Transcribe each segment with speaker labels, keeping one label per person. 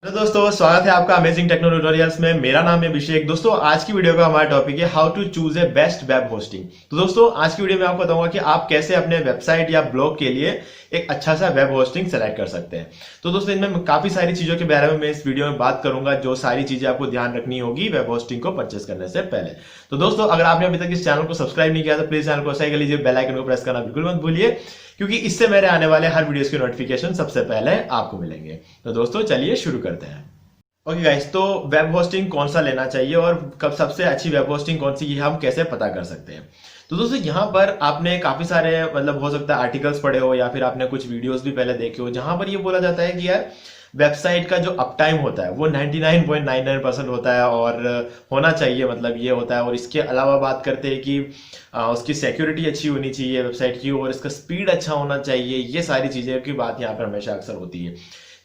Speaker 1: Hello दोस्तों, स्वागत है आपका अमेजिंग टेक्नो ट्यूटोरियल्स में। मेरा नाम है अभिषेक। दोस्तों, आज की वीडियो का हमारा टॉपिक है how to choose a best web hosting. तो दोस्तों, आज की वीडियो में आपको बताऊंगा कि आप कैसे अपने वेबसाइट या ब्लॉग के लिए एक अच्छा सा वेब होस्टिंग सेलेक्ट कर सकते हैं। तो दोस्तों, इनमें काफी सारी चीजों के बारे में मैं इस वीडियो में बात करूंगा, जो सारी चीजें आपको ध्यान रखनी होगी वेब होस्टिंग को परचेस करने से पहले। तो दोस्तों, अगर आपने अभी तक इस चैनल को सब्सक्राइब नहीं किया तो प्लीज चैनल को सही कर लीजिए, बेल आइकन को प्रेस करना बिल्कुल मत भूलिए, क्योंकि इससे मेरे आने वाले हर वीडियोस की नोटिफिकेशन सबसे पहले आपको मिलेंगे। तो दोस्तों, चलिए शुरू करते हैं। ओके गाइस, तो वेब होस्टिंग कौन सा लेना चाहिए और कब सबसे अच्छी वेब होस्टिंग कौन सी, ये हम कैसे पता कर सकते हैं। तो दोस्तों, यहाँ पर आपने काफी सारे हो सकता है आर्टिकल्स पढ़े हो या फिर आपने कुछ वीडियोस भी पहले देखे हो, जहां पर ये बोला जाता है कि यार वेबसाइट का जो अप टाइम होता है वो 99.99% होता है और होना चाहिए, मतलब ये होता है। और इसके अलावा बात करते हैं कि उसकी सिक्योरिटी अच्छी होनी चाहिए वेबसाइट की, और इसका स्पीड अच्छा होना चाहिए। ये सारी चीजें की बात यहाँ पर हमेशा अक्सर होती है।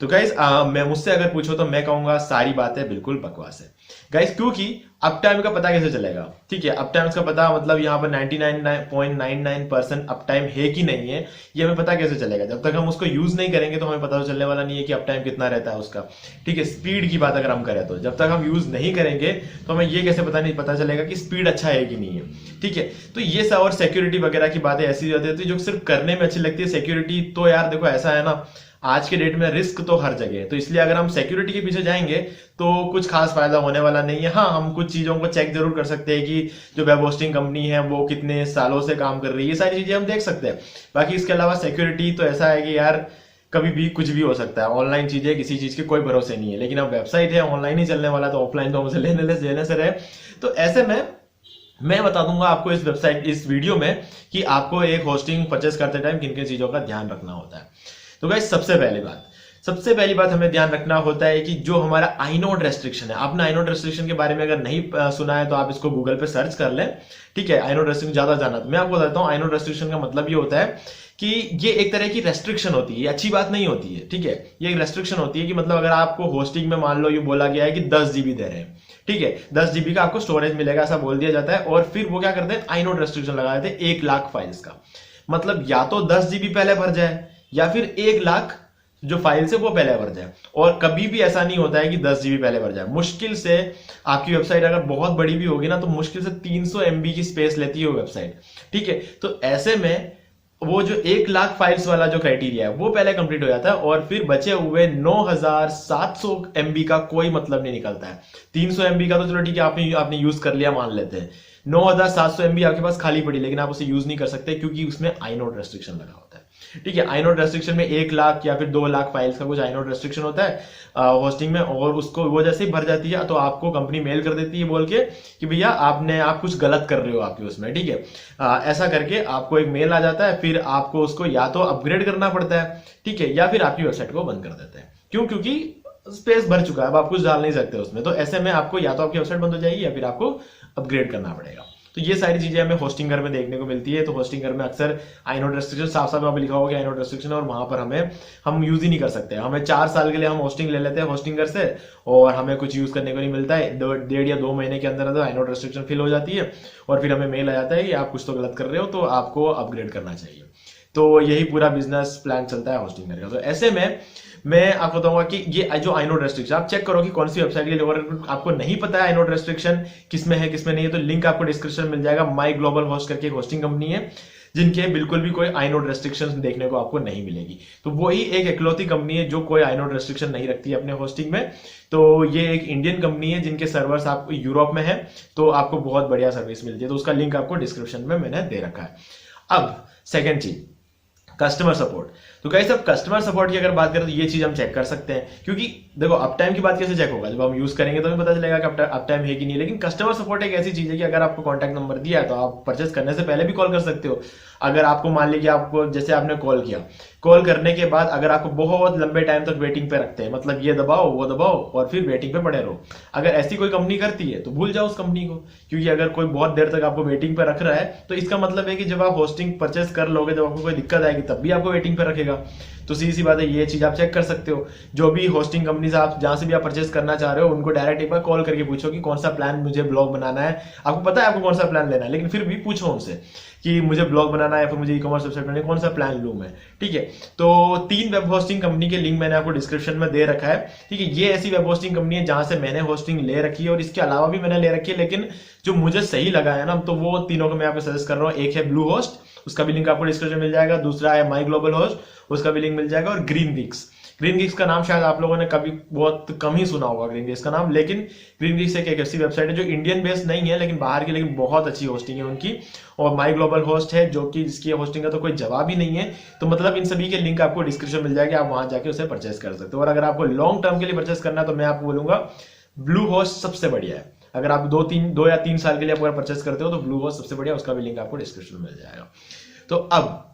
Speaker 1: तो गाइज, मैं मुझसे अगर पूछो तो मैं कहूंगा सारी बातें बिल्कुल बकवास है गाइज, क्योंकि अप टाइम का पता कैसे चलेगा। ठीक है, अप टाइम का पता मतलब यहाँ पर 99.99% अप टाइम है कि नहीं है, ये हमें पता कैसे चलेगा। जब तक हम उसको यूज नहीं करेंगे तो हमें पता तो चलने वाला नहीं है कि अप टाइम कितना रहता है उसका। ठीक है, स्पीड की बात अगर हम करें तो जब तक हम यूज नहीं करेंगे तो हमें ये कैसे पता चलेगा कि स्पीड अच्छा है कि नहीं है। ठीक है, तो ये सब और सिक्योरिटी वगैरह की बातें ऐसी होती है जो सिर्फ करने में अच्छी लगती है। सिक्योरिटी तो यार देखो, ऐसा है ना, आज के डेट में रिस्क तो हर जगह है, तो इसलिए अगर हम सिक्योरिटी के पीछे जाएंगे तो कुछ खास फायदा होने वाला नहीं है। हाँ, हम कुछ चीजों को चेक जरूर कर सकते हैं कि जो वेब होस्टिंग कंपनी है वो कितने सालों से काम कर रही है, ये सारी चीजें हम देख सकते हैं। बाकी इसके अलावा सिक्योरिटी तो ऐसा है कि यार कभी भी कुछ भी हो सकता है। ऑनलाइन चीजें, किसी चीज के कोई भरोसे नहीं है, लेकिन अब वेबसाइट है, ऑनलाइन ही चलने वाला, तो ऑफलाइन तो हमसे लेने से रहे। तो ऐसे में मैं बता दूंगा आपको इस वीडियो में कि आपको एक होस्टिंग परचेस करते टाइम किन किन चीजों का ध्यान रखना होता है। तो गाइस, सबसे पहली बात हमें ध्यान रखना होता है कि जो हमारा आइनोड रेस्ट्रिक्शन है। आपने आइनोड रेस्ट्रिक्शन के बारे में अगर नहीं सुना है तो आप इसको गूगल पे सर्च कर लें। ठीक है, आइनोड रेस्ट्रिक्शन ज्यादा जाना तो मैं आपको बताता हूँ। आइनोड रेस्ट्रिक्शन का मतलब ये होता है कि ये एक तरह की रेस्ट्रिक्शन होती है, ये अच्छी बात नहीं होती है। ठीक है, ये एक रेस्ट्रिक्शन होती है कि मतलब अगर आपको होस्टिंग में मान लो ये बोला गया है कि 10 GB दे रहे हैं, ठीक है, 10 GB का आपको स्टोरेज मिलेगा, ऐसा बोल दिया जाता है। और फिर वो क्या करते हैं, आइनोड रेस्ट्रिक्शन लगा देते हैं 1 लाख फाइल्स का। मतलब या तो 10 GB पहले भर जाए या फिर 1 लाख जो फाइल्स है वो पहले भर जाए। और कभी भी ऐसा नहीं होता है कि 10 GB पहले भर जाए। मुश्किल से आपकी वेबसाइट अगर बहुत बड़ी भी होगी ना, तो मुश्किल से 300 MB की स्पेस लेती है वो वेबसाइट। ठीक है, तो ऐसे में वो जो 1 लाख फाइल्स वाला जो क्राइटेरिया है वो पहले कंप्लीट हो जाता है, और फिर बचे हुए 9700 MB का कोई मतलब नहीं निकलता है। 300 MB का तो चलो ठीक है, आपने यूज कर लिया, मान लेते हैं। 9700 MB आपके पास खाली पड़ी, लेकिन आप उसे यूज नहीं कर सकते क्योंकि उसमें आइनोड रेस्ट्रिक्शन लगा होता है। ठीक है, आइनोड रेस्ट्रिक्शन में 1 लाख या फिर 2 लाख फाइल्स का कुछ आइनोड रेस्ट्रिक्शन होता है होस्टिंग में, और उसको वो जैसे ही भर जाती है तो आपको कंपनी मेल कर देती है बोल के कि भैया आप कुछ गलत कर रहे हो आपके उसमें। ठीक है, ऐसा करके आपको एक मेल आ जाता है, फिर आपको उसको या तो अपग्रेड करना पड़ता है, ठीक है, या फिर आपकी वेबसाइट को बंद कर देते हैं। क्यों? क्योंकि स्पेस भर चुका है, अब आप कुछ डाल नहीं सकते उसमें। तो ऐसे में आपको या तो आपकी वेबसाइट बंद हो जाएगी या फिर आपको अपग्रेड करना पड़ेगा। तो ये सारी चीजें हमें होस्टिंगर में देखने को मिलती है। तो होस्टिंगर में अक्सर आइनोड रेस्ट्रिक्शन साफ साफ वहां पे लिखा होगा कि आइनोड रेस्ट्रिक्शन, और वहां पर हम यूज ही नहीं कर सकते। हमें 4 साल के लिए हम होस्टिंग ले लेते हैं होस्टिंगर से, और हमें कुछ यूज करने को नहीं मिलता है। 1.5 या 2 महीने के अंदर अंदर आइनोड रेस्ट्रिक्शन फिल हो जाती है, और फिर हमें मेल आ जाता है कि आप कुछ तो गलत कर रहे हो, तो आपको अपग्रेड करना चाहिए। तो यही पूरा बिजनेस प्लान चलता है होस्टिंगर का। तो ऐसे में मैं आपको बताऊंगा कि ये जो आइनोड रेस्ट्रिक्शन, आप चेक करो कि कौन सी वेबसाइट के लिए। अगर आपको नहीं पता है आइनोड रेस्ट्रिक्शन किसमें है किसमें नहीं है, तो लिंक आपको डिस्क्रिप्शन में मिल जाएगा। माई ग्लोबल होस्ट करके एक होस्टिंग कंपनी है, जिनके बिल्कुल भी कोई आइनोड रेस्ट्रिक्शन देखने को आपको नहीं मिलेगी। तो वही एक इकलौती कंपनी है जो कोई आइनोड रेस्ट्रिक्शन नहीं रखती है अपने होस्टिंग में। तो ये एक इंडियन कंपनी है जिनके सर्वर्स आपको यूरोप में है, तो आपको बहुत बढ़िया सर्विस मिलती है। तो उसका लिंक आपको डिस्क्रिप्शन में मैंने दे रखा है। अब सेकेंड चीज, कस्टमर सपोर्ट। तो गाइस, अब कस्टमर सपोर्ट की अगर बात करें तो ये चीज हम चेक कर सकते हैं, क्योंकि देखो अप टाइम की बात कैसे चेक होगा, जब हम यूज करेंगे तो हमें पता चलेगा कि अप टाइम है कि नहीं। लेकिन कस्टमर सपोर्ट एक ऐसी चीज है कि अगर आपको कॉन्टैक्ट नंबर दिया है तो आप परचेस करने से पहले भी कॉल कर सकते हो। अगर आपको मान लीजिए आपको जैसे आपने कॉल किया, कॉल करने के बाद अगर आपको बहुत लंबे टाइम तक वेटिंग पे रखते हैं, मतलब ये दबाओ वो दबाओ और फिर वेटिंग पे पड़े रहो, अगर ऐसी कोई कंपनी करती है तो भूल जाओ उस कंपनी को। क्योंकि अगर कोई बहुत देर तक आपको वेटिंग पे रख रहा है तो इसका मतलब है कि जब आप होस्टिंग परचेस कर लोगे, जब आपको कोई दिक्कत आएगी तब भी आपको वेटिंग पे रखेगा। तो सीधी सी बात है, ये चीज आप चेक कर सकते हो। जो भी होस्टिंग कंपनी से आप जहां से भी आप परचेस करना चाह रहे हो, उनको डायरेक्ट एक बार कॉल करके पूछो कि कौन सा प्लान मुझे ब्लॉग बनाना है। आपको पता है आपको कौन सा प्लान लेना है, लेकिन फिर भी पूछो उनसे कि मुझे ब्लॉग बनाना है, फिर मुझे ई-कॉमर्स वेबसाइट बनानी है, कौन सा प्लान लूं मैं। ठीक है, तो 3 वेब होस्टिंग कंपनी के लिंक मैंने आपको डिस्क्रिप्शन में दे रखा है। ठीक है, ये ऐसी वेब होस्टिंग कंपनी है जहां से मैंने होस्टिंग ले रखी है, और इसके अलावा भी मैंने ले रखी है, लेकिन जो मुझे सही लगा है ना, तो वो तीनों को मैं आपको सजेस्ट कर रहा हूँ। एक है ब्लू होस्ट, उसका भी लिंक आपको डिस्क्रिप्शन में मिल जाएगा। दूसरा है माई ग्लोबल होस्ट, उसका भी लिंक मिल जाएगा। और ग्रीन गिग्स, ग्रीन गिग्स का नाम शायद आप लोगों ने कभी बहुत कम ही सुना होगा ग्रीन गिग्स का नाम, लेकिन ग्रीन गिग्स एक ऐसी वेबसाइट है जो इंडियन बेस्ड नहीं है लेकिन बाहर की, लेकिन बहुत अच्छी होस्टिंग है उनकी। और माई ग्लोबल होस्ट है जो कि जिसकी होस्टिंग का तो कोई जवाब ही नहीं है। तो मतलब इन सभी के लिंक आपको डिस्क्रिप्शन मिल जाएगी, आप वहां जाके उसे परचेस कर सकते हो। और अगर आपको लॉन्ग टर्म के लिए परचेस करना है तो मैं आपको बोलूंगा ब्लू होस्ट सबसे बढ़िया है। अगर आप 2 या 3 साल के लिए अगर परचेस करते हो तो ब्लू होस्ट सबसे बढ़िया, उसका भी लिंक आपको डिस्क्रिप्शन में मिल जाएगा। तो अब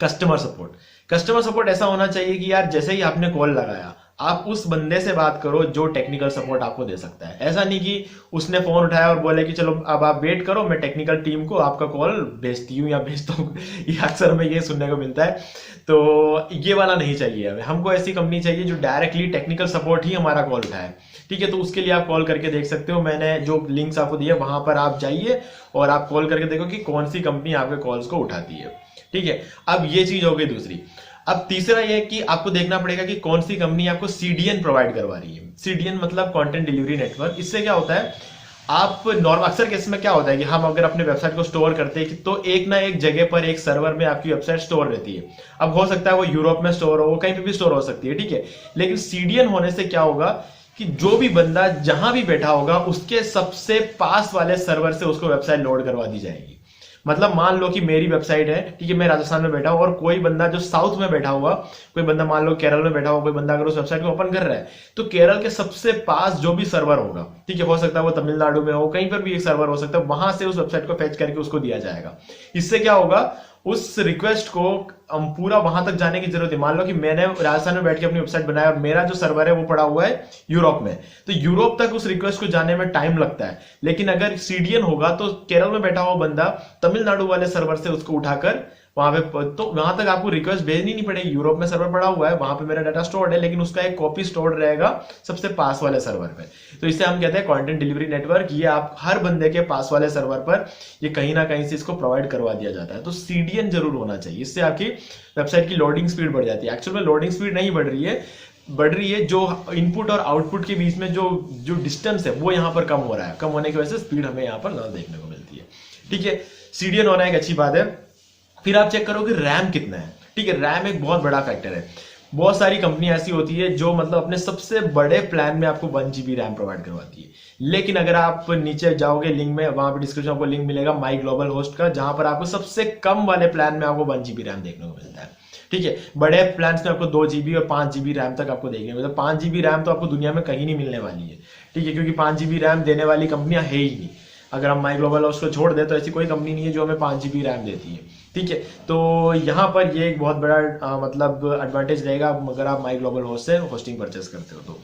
Speaker 1: कस्टमर सपोर्ट, कस्टमर सपोर्ट ऐसा होना चाहिए कि यार जैसे ही आपने कॉल लगाया, आप उस बंदे से बात करो जो टेक्निकल सपोर्ट आपको दे सकता है। ऐसा नहीं कि उसने फोन उठाया और बोले कि चलो अब आप वेट करो, मैं टेक्निकल टीम को आपका कॉल भेजती हूँ या भेजता हूँ। ये अक्सर में ये सुनने को मिलता है, तो ये वाला नहीं चाहिए हमें। हमको ऐसी कंपनी चाहिए जो डायरेक्टली टेक्निकल सपोर्ट ही हमारा कॉल उठाए। ठीक है, तो उसके लिए आप कॉल करके देख सकते हो। मैंने जो लिंक्स आपको दिए वहां पर आप जाइए और आप कॉल करके देखो कि कौन सी कंपनी आपके कॉल्स को उठाती है। ठीक है, अब ये चीज हो गई दूसरी। अब तीसरा ये है कि आपको देखना पड़ेगा कि कौन सी कंपनी आपको सीडीएन प्रोवाइड करवा रही है। सीडीएन मतलब कंटेंट डिलीवरी नेटवर्क। इससे क्या होता है, आप नॉर्मल अक्सर केस में क्या होता है कि हम अगर अपने वेबसाइट को स्टोर करते हैं तो एक ना एक जगह पर एक सर्वर में आपकी वेबसाइट स्टोर रहती है। अब हो सकता है वो यूरोप में स्टोर हो, कहीं पे भी स्टोर हो सकती है। ठीक है, लेकिन सीडीएन होने से क्या होगा कि जो भी बंदा जहां भी बैठा होगा उसके सबसे पास वाले सर्वर से उसको वेबसाइट लोड करवा दी जाएगी। मतलब मान लो कि मेरी वेबसाइट है, ठीक है, मैं राजस्थान में बैठा हूं और कोई बंदा जो साउथ में बैठा हुआ, कोई बंदा मान लो केरल में बैठा हुआ, कोई बंदा अगर उस वेबसाइट को ओपन कर रहा है, तो केरल के सबसे पास जो भी सर्वर होगा, ठीक है, हो सकता है वो तमिलनाडु में हो, कहीं पर भी एक सर्वर हो सकता है, वहां से उस वेबसाइट को फेच करके उसको दिया जाएगा। इससे क्या होगा, उस रिक्वेस्ट को पूरा वहां तक जाने की जरूरत है। मान लो कि मैंने राजस्थान में बैठ के अपनी वेबसाइट बनाया और मेरा जो सर्वर है वो पड़ा हुआ है यूरोप में, तो यूरोप तक उस रिक्वेस्ट को जाने में टाइम लगता है। लेकिन अगर सीडीएन होगा तो केरल में बैठा हुआ बंदा तमिलनाडु वाले सर्वर से उसको उठाकर वहां पे, तो वहां तक आपको रिक्वेस्ट भेजनी नहीं पड़ेगी। यूरोप में सर्वर पड़ा हुआ है, वहां पे मेरा डाटा स्टोर्ड है, लेकिन उसका एक कॉपी स्टोर्ड रहेगा सबसे पास वाले सर्वर पे। तो इसे हम कहते हैं कंटेंट डिलीवरी नेटवर्क। ये आप हर बंदे के पास वाले सर्वर पर ये कहीं ना कहीं से इसको प्रोवाइड करवा दिया जाता है। तो सीडीएन जरूर होना चाहिए, इससे आपकी वेबसाइट की लोडिंग स्पीड बढ़ जाती है। एक्चुअल में लोडिंग स्पीड नहीं बढ़ रही है, जो इनपुट और आउटपुट के बीच में जो डिस्टेंस है वो यहाँ पर कम हो रहा है। कम होने की वजह से स्पीड हमें यहाँ पर ज्यादा देखने को मिलती है। ठीक है, सीडीएन होना एक अच्छी बात है। फिर आप चेक करो कि रैम कितना है। ठीक है, रैम एक बहुत बड़ा फैक्टर है। बहुत सारी कंपनी ऐसी होती है जो मतलब अपने सबसे बड़े प्लान में आपको 1 GB रैम प्रोवाइड करवाती है, लेकिन अगर आप नीचे जाओगे लिंक में, वहां पे डिस्क्रिप्शन आपको लिंक मिलेगा माई ग्लोबल होस्ट का, जहां पर आपको सबसे कम वाले प्लान में आपको 1 GB रैम देखने को मिलता है। ठीक है, बड़े प्लान में आपको 2 GB और 5 GB रैम तक आपको देखने को मिलता है। 5 GB रैम तो आपको दुनिया में कहीं नहीं मिलने वाली है। ठीक है, क्योंकि 5 GB रैम देने वाली कंपनियां है ही नहीं। अगर हम माई ग्लोबल होस्ट को छोड़ दे तो ऐसी कोई कंपनी नहीं है जो हमें 5 GB रैम देती है। ठीक है, तो यहाँ पर ये एक बहुत बड़ा मतलब एडवांटेज रहेगा अगर आप माई ग्लोबल होस्ट से होस्टिंग परचेस करते हो तो।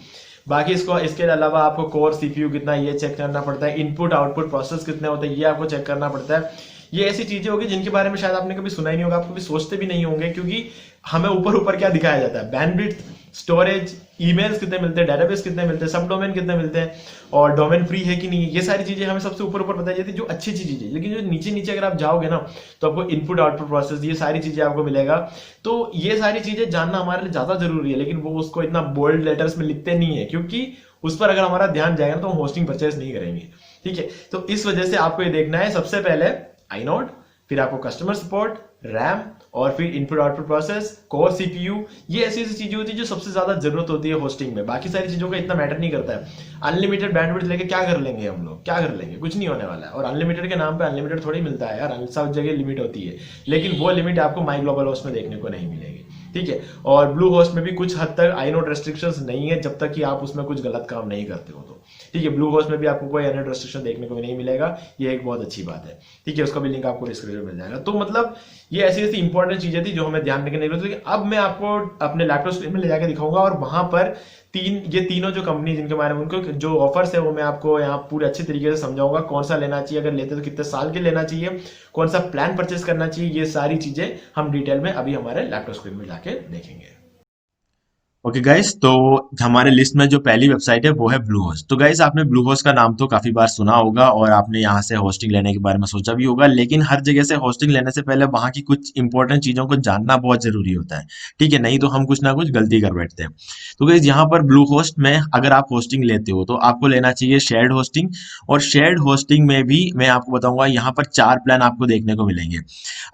Speaker 1: बाकी इसके अलावा आपको कोर सीपीयू कितना ये चेक करना पड़ता है, इनपुट आउटपुट प्रोसेस कितने होते हैं ये आपको चेक करना पड़ता है। ये ऐसी चीजें होगी जिनके बारे में शायद आपने कभी सुना ही नहीं होगा, आप कभी सोचते भी नहीं होंगे, क्योंकि हमें ऊपर ऊपर क्या दिखाया जाता है, बैंडविड्थ, स्टोरेज, ईमेल्स कितने मिलते हैं, डेटाबेस कितने मिलते हैं, सब डोमेन कितने मिलते हैं, और डोमेन फ्री है कि नहीं, ये सारी चीजें हमें सबसे ऊपर ऊपर बताई जाती है, जो अच्छी चीजें। लेकिन जो नीचे नीचे अगर आप जाओगे ना तो आपको इनपुट आउटपुट प्रोसेस, ये सारी चीजें आपको मिलेगा। तो ये सारी चीजें जानना हमारे लिए ज्यादा जरूरी है, लेकिन वो उसको इतना बोल्ड लेटर्स में लिखते नहीं है, क्योंकि उस पर अगर हमारा ध्यान जाएगा तो हम होस्टिंग परचेस नहीं करेंगे। ठीक है, तो इस वजह से आपको ये देखना है, सबसे पहले आईनोड, फिर आपको कस्टमर सपोर्ट, रैम, और फिर input output process, core CPU. ये ऐसी ऐसी चीजें होती है जो सबसे ज्यादा जरूरत होती है होस्टिंग में। बाकी सारी चीजों का इतना मैटर नहीं करता है। अनलिमिटेड बैंडविड्थ लेके क्या कर लेंगे हम लोग, क्या कर लेंगे, कुछ नहीं होने वाला है। और अनलिमिटेड के नाम पे अनलिमिटेड थोड़ी मिलता है यार, सब जगह लिमिट होती है, लेकिन वो लिमिट आपको माई ग्लोबल होस्ट में देखने को नहीं मिलेगी। ठीक है, और ब्लू होस्ट में भी कुछ हद तक आईनोड रेस्ट्रिक्शंस नहीं है, जब तक कि आप उसमें कुछ गलत काम नहीं करते हो तो। ठीक है, ब्लू होस्ट में भी आपको कोई आईनोड रेस्ट्रिक्शन देखने को भी नहीं मिलेगा, ये एक बहुत अच्छी बात है। ठीक है, उसका भी लिंक आपको डिस्क्रिप्शन में मिल जाएगा। तो मतलब ये ऐसी ऐसी इंपॉर्टेंट चीजें थी जो हमें ध्यान रखने की जरूरत है। अब मैं आपको अपने लैपटॉप स्क्रीन में ले जाकर दिखाऊंगा और वहां पर ये तीनों जो कंपनी जिनके बारे में उनको जो ऑफर्स है वो मैं आपको यहाँ पूरे अच्छे तरीके से समझाऊंगा। कौन सा लेना चाहिए, अगर लेते तो कितने साल के लेना चाहिए, कौन सा प्लान परचेस करना चाहिए, ये सारी चीजें हम डिटेल में अभी हमारे लैपटॉप स्क्रीन में जाके देखेंगे। ओके गाइस, तो हमारे लिस्ट में जो पहली वेबसाइट है वो है ब्लू होस्ट। तो गाइस, आपने ब्लू होस्ट का नाम तो काफी बार सुना होगा और आपने यहाँ से होस्टिंग लेने के बारे में सोचा भी होगा, लेकिन हर जगह से होस्टिंग लेने से पहले वहां की कुछ इंपॉर्टेंट चीजों को जानना बहुत जरूरी होता है। ठीक है, नहीं तो हम कुछ ना कुछ गलती कर बैठते हैं। तो गाइस, यहाँ पर ब्लू होस्ट में अगर आप होस्टिंग लेते हो तो आपको लेना चाहिए शेयर्ड होस्टिंग। और शेयर्ड होस्टिंग में भी मैं आपको बताऊंगा, यहाँ पर 4 प्लान आपको देखने को मिलेंगे।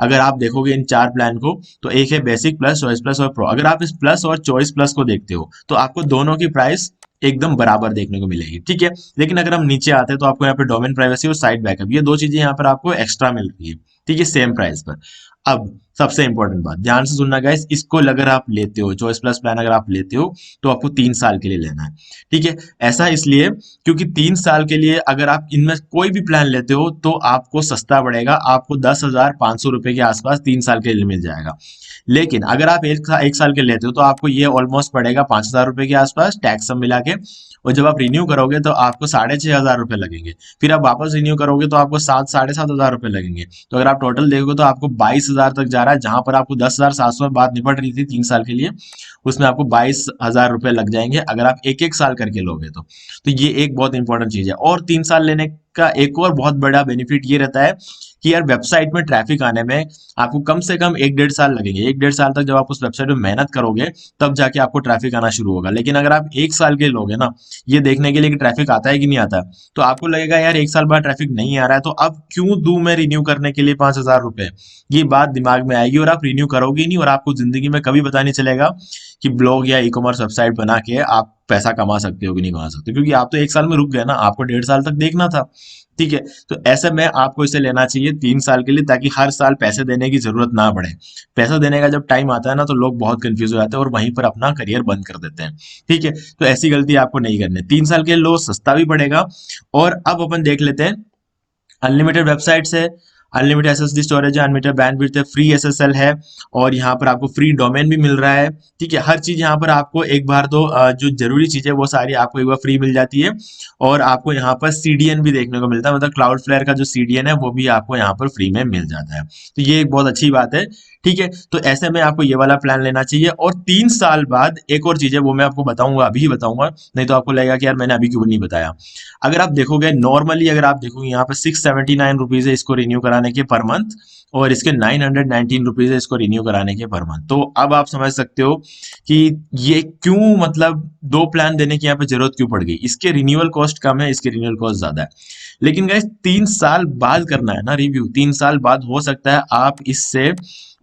Speaker 1: अगर आप देखोगे इन 4 प्लान को, तो एक है बेसिक प्लस, चॉइस प्लस और प्रो। अगर आप इस प्लस और चॉइस प्लस को देखते हो तो आपको दोनों की प्राइस एकदम बराबर देखने को मिलेगी। ठीक है, लेकिन अगर हम नीचे आते हैं तो आपको यहाँ पे डोमेन प्राइवेसी और साइट बैकअप, ये दो चीजें यहाँ पर आपको एक्स्ट्रा मिल रही है। ठीक है, सेम प्राइस पर। अब सबसे इंपॉर्टेंट बात ध्यान से सुनना गाइस, इसको अगर आप लेते हो, चॉइस प्लस प्लान अगर आप लेते हो तो आपको 3 साल के लिए लेना है। ठीक है, ऐसा इसलिए क्योंकि 3 साल के लिए अगर आप इनमें कोई भी प्लान लेते हो तो आपको सस्ता पड़ेगा, आपको 10,500 रुपए के आसपास 3 साल के लिए मिल जाएगा। लेकिन अगर आप एक साल के लेते हो तो आपको ये ऑलमोस्ट पड़ेगा 5,000 रुपए के आसपास, टैक्स सब मिला के। और जब आप रिन्यू करोगे तो आपको 6,500 रुपए लगेंगे। फिर आप वापस रिन्यू करोगे तो आपको 7,000 साढ़े 7,000 रुपए लगेंगे। तो अगर आप टोटल देखोगे तो आपको 22,000 तक जा रहा है, जहां पर आपको 10,700 में बात निपट रही थी 3 साल के लिए, उसमें आपको 22,000 रुपए लग जाएंगे अगर आप एक एक साल करके लोगे तो ये एक बहुत इंपॉर्टेंट चीज है। और 3 साल लेने का एक और बहुत बड़ा बेनिफिट ये रहता है कि यार वेबसाइट में ट्रैफिक आने में आपको कम से कम 1-1.5 साल लगेंगे। 1-1.5 साल तक जब आप उस वेबसाइट में मेहनत करोगे तब जाके आपको ट्रैफिक आना शुरू होगा। लेकिन अगर आप 1 साल के लोगे ना, ये देखने के लिए कि ट्रैफिक आता है कि नहीं आता, तो आपको लगेगा यार 1 साल बाद ट्रैफिक नहीं आ रहा है तो अब क्यों दूं मैं रिन्यू करने के लिए 5,000 रुपए। ये बात दिमाग में आएगी और आप रिन्यू करोगे नहीं, और आपको जिंदगी में कभी पता नहीं चलेगा कि ब्लॉग या ई कॉमर्स वेबसाइट बना के आप पैसा कमा सकते हो कि नहीं कमा सकते, क्योंकि आप तो 1 साल में रुक गए ना, आपको 1.5 साल तक देखना था। ठीक है, तो ऐसे में आपको इसे लेना चाहिए 3 साल के लिए, ताकि हर साल पैसे देने की जरूरत ना पड़े। पैसा देने का जब टाइम आता है ना तो लोग बहुत कंफ्यूज हो जाते हैं और वहीं पर अपना करियर बंद कर देते हैं। ठीक है, तो ऐसी गलती आपको नहीं करनी है। 3 साल के लो सस्ता भी पड़ेगा। और अब अपन देख लेते हैं अनलिमिटेड वेबसाइट्स है, अनलिमिटेड एसएसडी स्टोरेज है, अनलिमिटेड बैंडविड्थ है, फ्री एसएसएल है, और यहाँ पर आपको फ्री डोमेन भी मिल रहा है। ठीक है, हर चीज यहाँ पर आपको एक बार तो जो जरूरी चीज है वो सारी आपको एक बार फ्री मिल जाती है। और आपको यहाँ पर सीडीएन भी देखने को मिलता है, मतलब क्लाउड फ्लेयर का जो सीडीएन है वो भी आपको यहाँ पर फ्री में मिल जाता है। तो ये एक बहुत अच्छी बात है। ठीक है, तो ऐसे में आपको ये वाला प्लान लेना चाहिए। और 3 साल बाद एक और चीज है वो मैं आपको बताऊंगा, अभी ही बताऊंगा, नहीं तो आपको लगेगा कि यार मैंने अभी क्यों नहीं बताया। अगर आप देखोगे नॉर्मली, अगर आप देखोगे यहाँ पे 679 रुपीज है इसको रिन्यू कराने के पर मंथ, और इसके 919 रुपीज है इसको रिन्यू कराने के पर मंथ। तो अब आप समझ सकते हो कि ये क्यों, मतलब 2 प्लान देने की यहाँ पे जरूरत क्यों पड़ गई। इसके रिन्यूअल कॉस्ट कम है, इसके रिन्यूअल कॉस्ट ज्यादा है। लेकिन गाइस 3 साल बाद करना है ना रिव्यू, 3 साल बाद हो सकता है आप इससे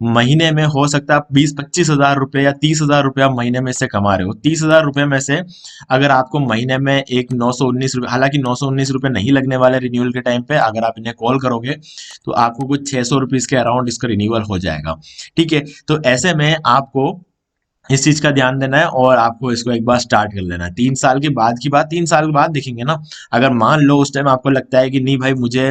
Speaker 1: महीने में, हो सकता है 20-25 हजार रुपए या 30 हजार रुपए आप महीने में इससे कमा रहे हो। 30 हजार रुपए में से अगर आपको महीने में एक 919 रुपए, हालांकि 919 रुपए नहीं लगने वाले रिन्यूअल के टाइम पे, अगर आप इन्हें कॉल करोगे तो आपको कुछ 600 रुपीज के अराउंड इसका रिन्यूअल हो जाएगा। ठीक है, तो ऐसे में आपको इस चीज का ध्यान देना है और आपको इसको एक बार स्टार्ट कर लेना है। 3 साल के बाद की बात 3 साल बाद देखेंगे ना। अगर मान लो उस टाइम आपको लगता है कि नहीं भाई मुझे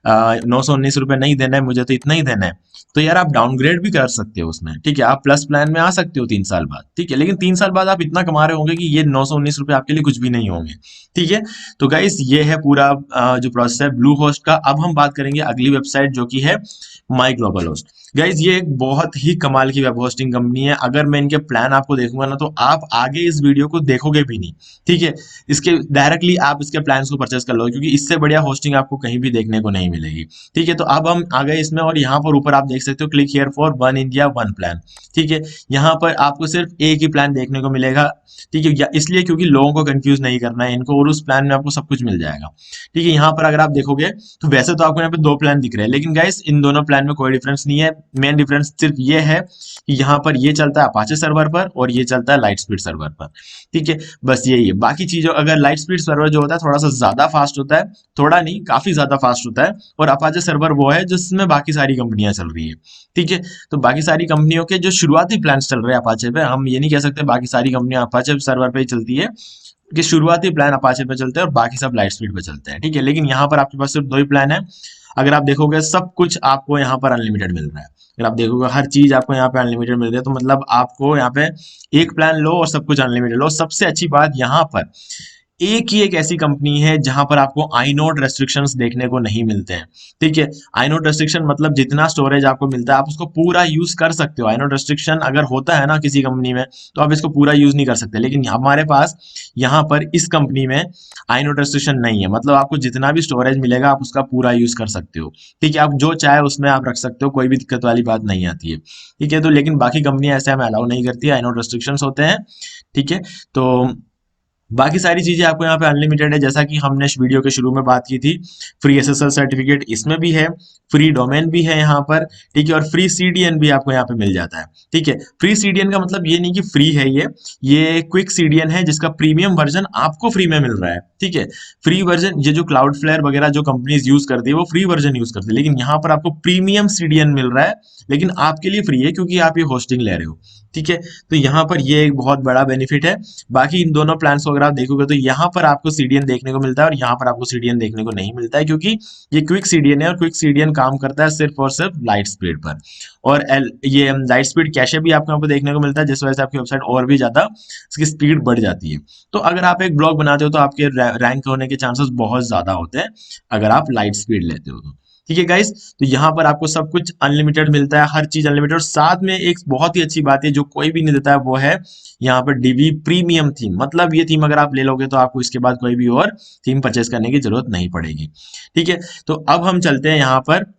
Speaker 1: 919 रुपए नहीं देना है, मुझे तो इतना ही देना है, तो यार आप डाउनग्रेड भी कर सकते हो उसमें। ठीक है, आप प्लस प्लान में आ सकते हो 3 साल बाद। ठीक है, लेकिन 3 साल बाद आप इतना कमा रहे होंगे कि ये 919 रुपए आपके लिए कुछ भी नहीं होंगे। ठीक है, तो गाइस ये है पूरा जो प्रोसेस है ब्लू होस्ट का। अब हम बात करेंगे अगली वेबसाइट जो कि है माई ग्लोबल होस्ट। गाइज ये एक बहुत ही कमाल की वेब होस्टिंग कंपनी है। अगर मैं इनके प्लान आपको देखूंगा ना तो आप आगे इस वीडियो को देखोगे भी नहीं। ठीक है, इसके डायरेक्टली आप इसके प्लान्स को परचेस कर लो, क्योंकि इससे बढ़िया होस्टिंग आपको कहीं भी देखने को नहीं मिलेगी। ठीक है, तो अब हम आ गए इसमें, और यहाँ पर ऊपर आप देख सकते हो click here for one India one plan. ठीक है, यहाँ पर आपको सिर्फ एक ही प्लान देखने को मिलेगा। ठीक है, इसलिए क्योंकि लोगों को कंफ्यूज नहीं करना है इनको, और उस प्लान में आपको सब कुछ मिल जाएगा। ठीक है, यहाँ पर अगर आप देखोगे तो वैसे तो आपको यहाँ पे 2 प्लान दिख रहे हैं, लेकिन गाइस इन दोनों प्लान में कोई डिफरेंस नहीं है। मेन डिफरेंस सिर्फ ये है कि यहाँ पर ये चलता है अपाचे सर्वर पर और ये चलता है लाइट स्पीड सर्वर पर। ठीक है, बस यही है। बाकी चीजों, अगर लाइट स्पीड सर्वर जो होता है थोड़ा सा ज्यादा फास्ट होता है, थोड़ा नहीं काफी ज्यादा फास्ट होता है, और अपाचे सर्वर वो है जिसमें बाकी सारी कंपनियां चल रही है। ठीक है, तो बाकी सारी कंपनियों के जो शुरुआती प्लान चल रहे हैं अपाचे पे, हम ये नहीं कह सकते बाकी सारी कंपनियां अपाचे सर्वर पे ही चलती है, कि शुरुआती प्लान अपाचे पे चलते हैं और बाकी सब लाइट स्पीड पे चलते हैं। ठीक है, लेकिन यहाँ पर आपके पास सिर्फ 2 ही प्लान है। अगर आप देखोगे सब कुछ आपको यहाँ पर अनलिमिटेड मिल रहा है। अगर आप देखोगे हर चीज आपको यहाँ पे अनलिमिटेड मिल रही है, तो मतलब आपको यहाँ पे एक प्लान लो और सब कुछ अनलिमिटेड लो। सबसे अच्छी बात यहाँ पर एक ही एक ऐसी कंपनी है जहां पर आपको आईनोड रेस्ट्रिक्शंस देखने को नहीं मिलते हैं। ठीक है, आईनोड रेस्ट्रिक्शन मतलब जितना स्टोरेज आपको मिलता है आप उसको पूरा यूज कर सकते हो। आईनोड रेस्ट्रिक्शन अगर होता है ना किसी कंपनी में, तो आप इसको पूरा यूज नहीं कर सकते, लेकिन हमारे पास यहाँ पर इस कंपनी में आईनोड रेस्ट्रिक्शन नहीं है। मतलब आपको जितना भी स्टोरेज मिलेगा आप उसका पूरा यूज कर सकते हो। ठीक है, आप जो चाहे उसमें आप रख सकते हो, कोई भी दिक्कत वाली बात नहीं आती है। ठीक है, तो लेकिन बाकी कंपनियां ऐसे हमें अलाउ नहीं करती, आईनोड रेस्ट्रिक्शंस होते हैं। ठीक है, तो बाकी सारी चीजें आपको यहाँ पे अनलिमिटेड है, जैसा कि हमने इस वीडियो के शुरू में बात की थी। फ्री एसएसएल सर्टिफिकेट इसमें भी है, फ्री डोमेन भी है यहाँ पर। ठीक है, और फ्री सीडीएन भी आपको यहाँ पे मिल जाता है। ठीक है, फ्री सीडीएन का मतलब ये नहीं कि फ्री है, ये क्विक सीडीएन है जिसका प्रीमियम वर्जन आपको फ्री में मिल रहा है। ठीक है, फ्री वर्जन ये जो क्लाउड फ्लेयर वगैरह जो कंपनीज यूज करती है वो फ्री वर्जन यूज करती है, लेकिन यहाँ पर आपको प्रीमियम सीडीएन मिल रहा है, लेकिन आपके लिए फ्री है क्योंकि आप ये होस्टिंग ले रहे हो। ठीक है, तो यहाँ पर ये एक बहुत बड़ा बेनिफिट है। बाकी इन दोनों प्लान्स को अगर आप देखोगे तो यहाँ पर आपको सीडीएन देखने को मिलता है और यहाँ पर आपको सीडीएन देखने को नहीं मिलता है, क्योंकि ये क्विक सीडीएन है और क्विक सीडीएन काम करता है सिर्फ और सिर्फ लाइट स्पीड पर। और ये लाइट स्पीड कैशे भी आपको यहाँ पर देखने को मिलता है, जिस वजह से आपकी वेबसाइट और भी ज्यादा इसकी स्पीड बढ़ जाती है। तो अगर आप एक ब्लॉग बनाते हो तो आपके रैंक होने के चांसेस बहुत ज्यादा होते हैं अगर आप लाइट स्पीड लेते हो तो। ठीक है गाइस, तो यहाँ पर आपको सब कुछ अनलिमिटेड मिलता है, हर चीज अनलिमिटेड। और साथ में एक बहुत ही अच्छी बात है जो कोई भी नहीं देता है, वो है यहाँ पर डीवी प्रीमियम थीम। मतलब ये थीम अगर आप ले लोगे तो आपको इसके बाद कोई भी और थीम परचेस करने की जरूरत नहीं पड़ेगी। ठीक है, तो अब हम चलते हैं यहाँ पर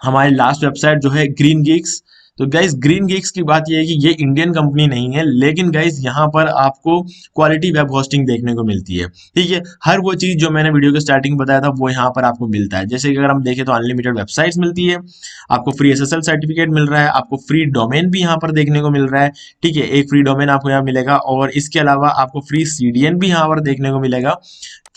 Speaker 1: हमारी लास्ट वेबसाइट जो है ग्रीन गीक्स। तो गाइस ग्रीन गीक्स की बात ये है कि ये इंडियन कंपनी नहीं है, लेकिन गाइस यहाँ पर आपको क्वालिटी वेब होस्टिंग देखने को मिलती है। ठीक है, हर वो चीज जो मैंने वीडियो के स्टार्टिंग बताया था वो यहाँ पर आपको मिलता है। जैसे कि अगर हम देखें तो अनलिमिटेड वेबसाइट्स मिलती है, आपको फ्री एसएसएल सर्टिफिकेट मिल रहा है, आपको फ्री डोमेन भी यहाँ पर देखने को मिल रहा है। ठीक है, एक फ्री डोमेन आपको यहाँ मिलेगा और इसके अलावा आपको फ्री सीडीएन भी यहाँ पर देखने को मिलेगा।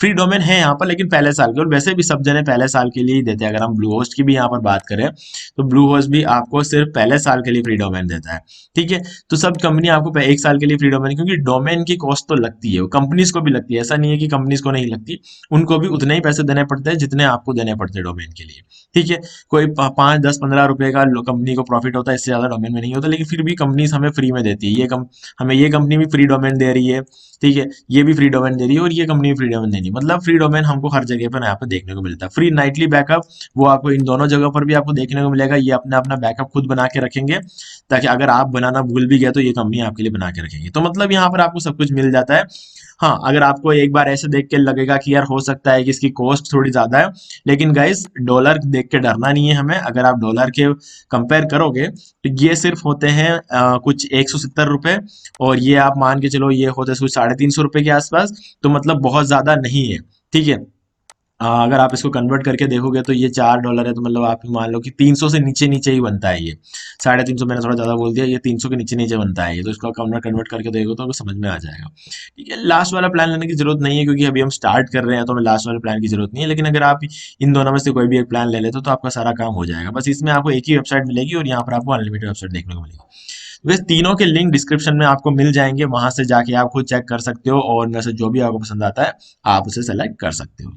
Speaker 1: फ्री डोमेन है यहाँ पर लेकिन पहले साल के, और वैसे भी सब जने पहले साल के लिए ही देते हैं। अगर हम ब्लू होस्ट की भी यहाँ पर बात करें तो ब्लू होस्ट भी आपको सिर्फ पहले साल के लिए फ्री डोमेन देता है। ठीक है, तो सब कंपनी आपको एक साल के लिए फ्री डोमेन, क्योंकि डोमेन की कॉस्ट तो लगती है, कंपनीज को भी लगती है, ऐसा नहीं है कि कंपनीज को नहीं लगती, उनको भी उतने ही पैसे देने पड़ते हैं जितने आपको देने पड़ते हैं डोमेन के लिए। ठीक है, कोई 5, 10, 15 रुपए का कंपनी को प्रॉफिट होता है, इससे ज्यादा डोमेन में नहीं होता, लेकिन फिर भी कंपनीज हमें फ्री में देती है। हमें ये कंपनी भी फ्री डोमेन दे रही है। ठीक है, ये भी फ्री डोमेन दे रही है और ये कंपनी फ्री डोमेन दे रही है। मतलब फ्री डोमेन हमको हर जगह पर यहाँ पे देखने को मिलता है। फ्री नाइटली बैकअप वो आपको इन दोनों जगह पर भी आपको देखने को मिलेगा। ये अपना अपना बैकअप खुद बना के रखेंगे, ताकि अगर आप बनाना भूल भी गए तो ये कंपनी आपके लिए बना के रखेंगे। तो मतलब यहाँ पर आपको सब कुछ मिल जाता है। हाँ, अगर आपको एक बार ऐसे देख के लगेगा कि यार हो सकता है कि इसकी कॉस्ट थोड़ी ज्यादा है, लेकिन गाइस डॉलर देख के डरना नहीं है हमें। अगर आप डॉलर के कंपेयर करोगे तो ये सिर्फ होते हैं कुछ 170 रुपए, और ये आप मान के चलो ये होते हैं कुछ 350 रुपए के आसपास। तो मतलब बहुत ज्यादा नहीं है। ठीक है, अगर आप इसको कन्वर्ट करके देखोगे तो ये $4 है, तो मतलब आप मान लो कि 300 से नीचे नीचे ही बनता है ये। 350 मैंने थोड़ा ज्यादा बोल दिया, ये 300 के नीचे नीचे बनता है ये। तो इसको कन्वर्ट करके देखो तो आपको समझ में आ जाएगा। ठीक है, लास्ट वाला प्लान लेने की जरूरत नहीं है, क्योंकि अभी हम स्टार्ट कर रहे हैं तो हमें लास्ट वाले प्लान की जरूरत नहीं है। लेकिन अगर आप इन दोनों में से कोई भी एक प्लान ले लेते हो तो आपका सारा काम हो जाएगा। बस इसमें आपको एक ही वेबसाइट मिलेगी और यहाँ पर आपको अनलिमिटेड वेबसाइट देखने को मिलेगी। वैसे तीनों के लिंक डिस्क्रिप्शन में आपको मिल जाएंगे, वहां से जाके आप खुद चेक कर सकते हो और उनमें से जो भी आपको पसंद आता है आप उसे सेलेक्ट कर सकते हो।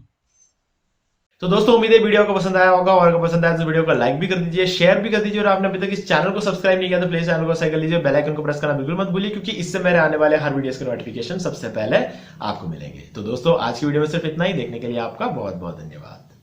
Speaker 1: तो दोस्तों उम्मीद है वीडियो को पसंद आया होगा, और अगर पसंद आया तो वीडियो को लाइक भी कर दीजिए, शेयर भी कर दीजिए, और आपने अभी तक इस चैनल को सब्सक्राइब नहीं किया तो प्लीज चैनल को सब्सक्राइब कर लीजिए, बेल आइकन को प्रेस करना बिल्कुल मत भूलिए, क्योंकि इससे मेरे आने वाले हर वीडियोस के नोटिफिकेशन सबसे पहले आपको मिलेंगे। तो दोस्तों आज की वीडियो में सिर्फ इतना ही, देखने के लिए आपका बहुत बहुत धन्यवाद।